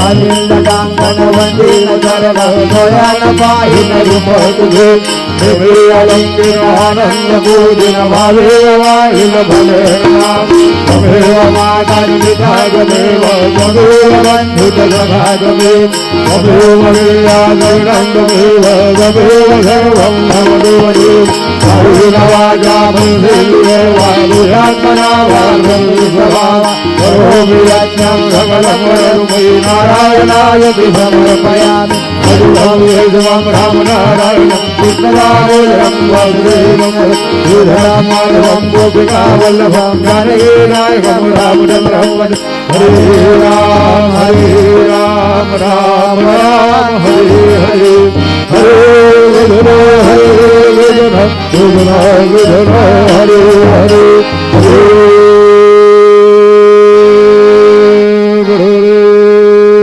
आनंदांगण वंदीन चरण नयन पाहिन रूप तुझे अलंकृत आनंद पूजिन भावे वाहिल भले नाम तमेव माता पिता जमेव तमेव बंधुत जगागमेव तमेव वीर्यागणन्दमेव तमेव सर्वं भवदेवदेव हरिनवाजा मुनिदेव वायुयात्मना वाल्मीश्वरा करोमि यज्ञं सकलं वरमयि नारायणाय समर्पयामि मधुभवेदं रामनारायणं कृष्णदामोदरं वासुदेवं श्रीधरमाधवं गोपिकावल्लभं जानकीनायकं रामचन्द्रं वन्दे हरे राम